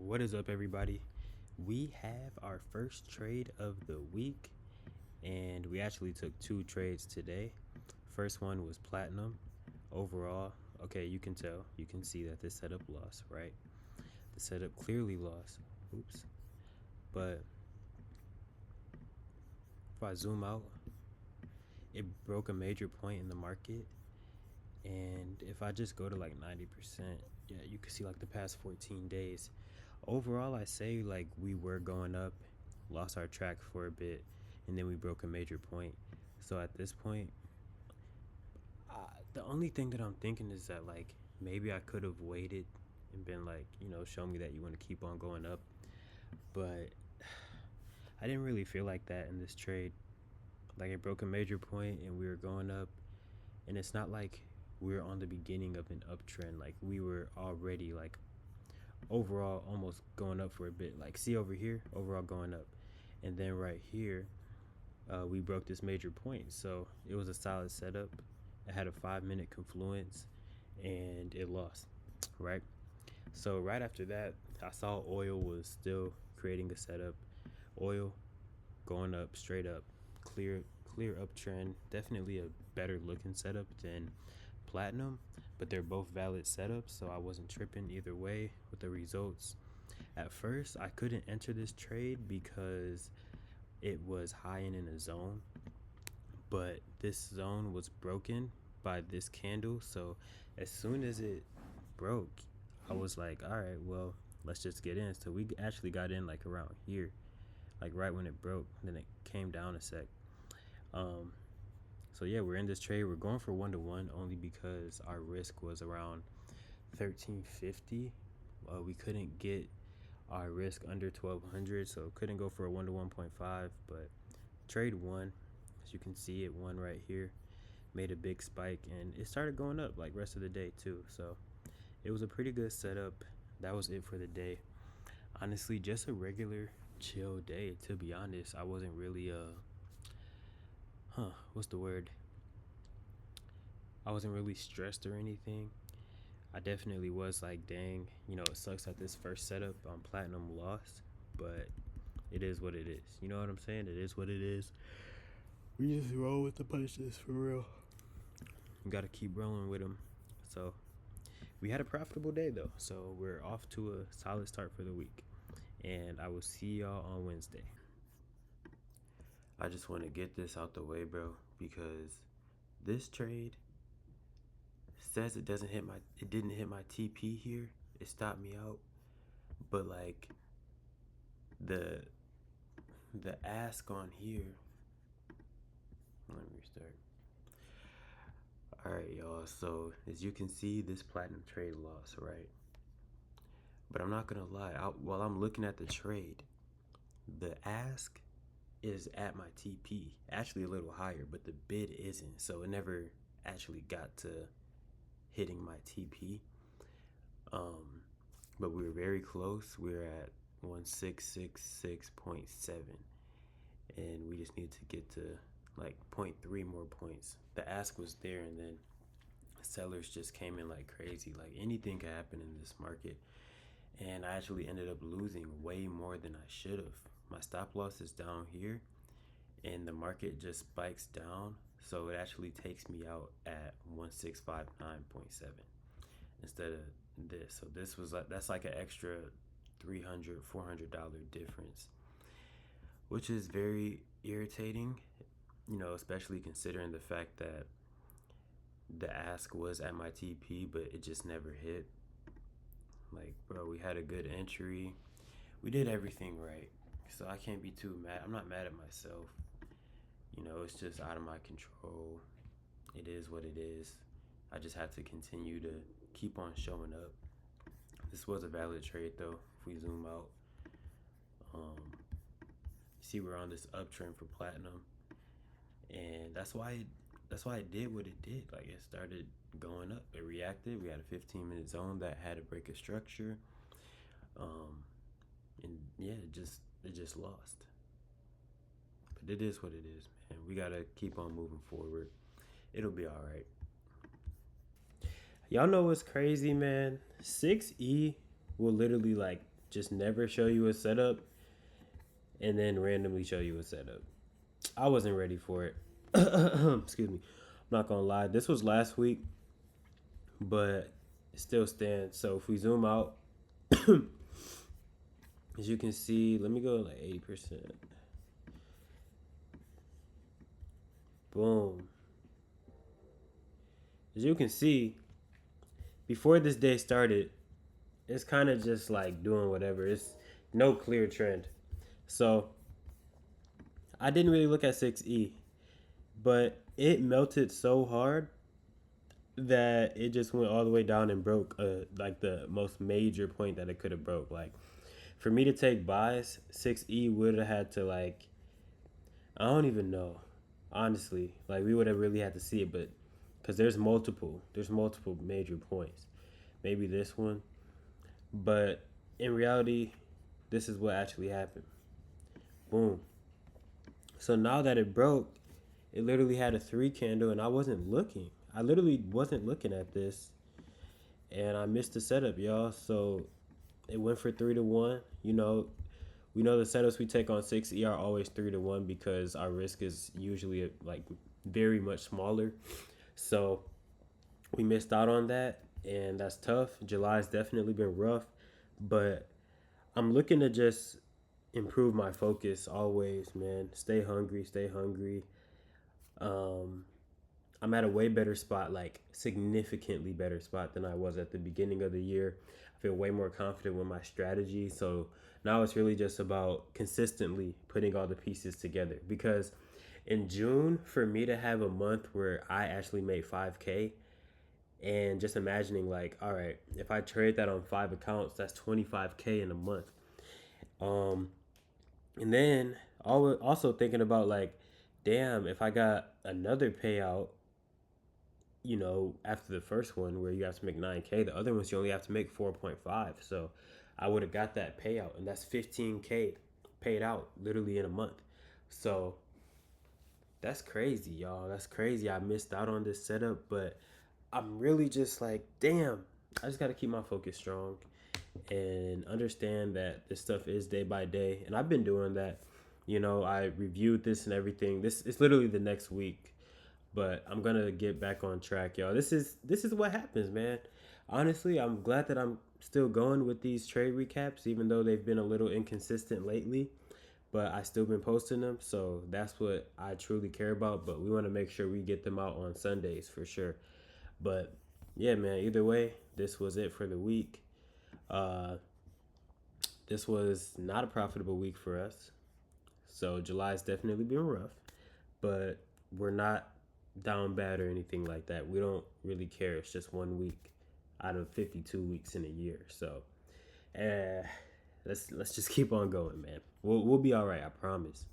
What is up, everybody? We have our first trade of the week, and we actually took two trades today. First one was platinum. Overall, okay, you can tell, you can see that this setup lost, right? The setup clearly lost. Oops. But if I zoom out, it broke a major point in the market. And if I just go to like 90%, yeah, you can see like the past 14 days. Overall, I say like we were going up, lost our track for a bit, and then we broke a major point. So at this point, the only thing that I'm thinking is that like maybe I could have waited and been like, show me that you want to keep on going up. But I didn't really feel like that in this trade. Like it broke a major point and we were going up, and it's not like we were on the beginning of an uptrend. Like we were already like overall almost going up for a bit. Like see over here, overall going up, and then right here, we broke this major point. So it was a solid setup. It had a 5-minute confluence, and it lost, right? So right after that, I saw oil was still creating a setup. Oil going up straight up, clear uptrend. Definitely a better looking setup than platinum, but they're both valid setups, so I wasn't tripping either way with the results. At first, I couldn't enter this trade because it was high in a zone, but this zone was broken by this candle. So as soon as it broke, I was like, all right, well, let's just get in. So we actually got in like around here, like right when it broke. Then it came down a sec. Um, so yeah, we're in this trade. We're going for 1-to-1 only because our risk was around 1350. We couldn't get our risk under 1200, so couldn't go for a 1-to-1.5. But trade won, as you can see, it won right here. Made a big spike, and it started going up like rest of the day too. So it was a pretty good setup. That was it for the day. Honestly, just a regular chill day. To be honest, I wasn't really what's the word? I wasn't really stressed or anything. I definitely was like, dang, it sucks that this first setup on platinum lost, but it is what it is. You know what I'm saying? It is what it is. We just roll with the punches for real. You got to keep rolling with them. So we had a profitable day though, so we're off to a solid start for the week, and I will see y'all on Wednesday. I just want to get this out the way, bro, because this trade says it didn't hit my TP here. It stopped me out, but like the ask on here. Let me restart. All right, y'all. So as you can see, this platinum trade loss, right? But I'm not gonna lie. While I'm looking at the trade, the ask is at my TP, actually a little higher, but the bid isn't. So it never actually got to hitting my TP. But we were very close. We were at 1666.7, and we just need to get to like 0.3 more points. The ask was there, and then sellers just came in like crazy. Like anything could happen in this market, and I actually ended up losing way more than I should have. My stop loss is down here, and the market just spikes down, so it actually takes me out at 1659.7 instead of this. So this was like, that's like an extra $300-$400 difference, which is very irritating, especially considering the fact that the ask was at my TP, but it just never hit. Like, bro, we had a good entry. We did everything right. So I can't be too mad. I'm not mad at myself. It's just out of my control. It is what it is. I just have to continue to keep on showing up. This was a valid trade though. If we zoom out, you see we're on this uptrend for platinum, and that's why it did what it did. Like it started going up. It reacted. We had a 15-minute zone that had to break a structure, and yeah, it just lost. But it is what it is, man. We gotta keep on moving forward. It'll be all right. Y'all know what's crazy, man? 6E will literally like just never show you a setup and then randomly show you a setup. I wasn't ready for it. Excuse me. I'm not gonna lie. This was last week, but it still stands. So if we zoom out, as you can see, let me go like 80%. Boom. As you can see, before this day started, it's kind of just like doing whatever. It's no clear trend. So I didn't really look at 6E, but it melted so hard that it just went all the way down and broke like the most major point that it could have broke. Like for me to take buys, 6E would have had to like, I don't even know, honestly. Like we would have really had to see it, but because there's multiple major points. Maybe this one, but in reality, this is what actually happened. Boom. So now that it broke, it literally had a three candle, and I wasn't looking. I literally wasn't looking at this, and I missed the setup, y'all. So it went for 3 to 1. We know the setups we take on 6E are always 3 to 1 because our risk is usually like very much smaller. So we missed out on that, and that's tough. July's definitely been rough, but I'm looking to just improve my focus always, man. Stay hungry, stay hungry. Um, I'm at a way better spot, like significantly better spot than I was at the beginning of the year. I feel way more confident with my strategy. So now it's really just about consistently putting all the pieces together. Because in June, for me to have a month where I actually made 5K, and just imagining like, all right, if I trade that on 5 accounts, that's 25K in a month. Um, and then also thinking about like, damn, if I got another payout, after the first one where you have to make 9K, the other ones you only have to make 4.5. So I would have got that payout, and that's 15K paid out literally in a month. So that's crazy, y'all. That's crazy. I missed out on this setup, but I'm really just like, damn, I just got to keep my focus strong and understand that this stuff is day by day. And I've been doing that. I reviewed this and everything. This is literally the next week, but I'm gonna get back on track, y'all. This is what happens, man. Honestly, I'm glad that I'm still going with these trade recaps, even though they've been a little inconsistent lately. But I still been posting them, so that's what I truly care about. But we want to make sure we get them out on Sundays for sure. But yeah, man. Either way, this was it for the week. Uh, this was not a profitable week for us. So July's definitely been rough, but we're not down bad or anything like that. We don't really care. It's just 1 week out of 52 weeks in a year. So, uh, let's just keep on going, man. We'll be all right. I promise.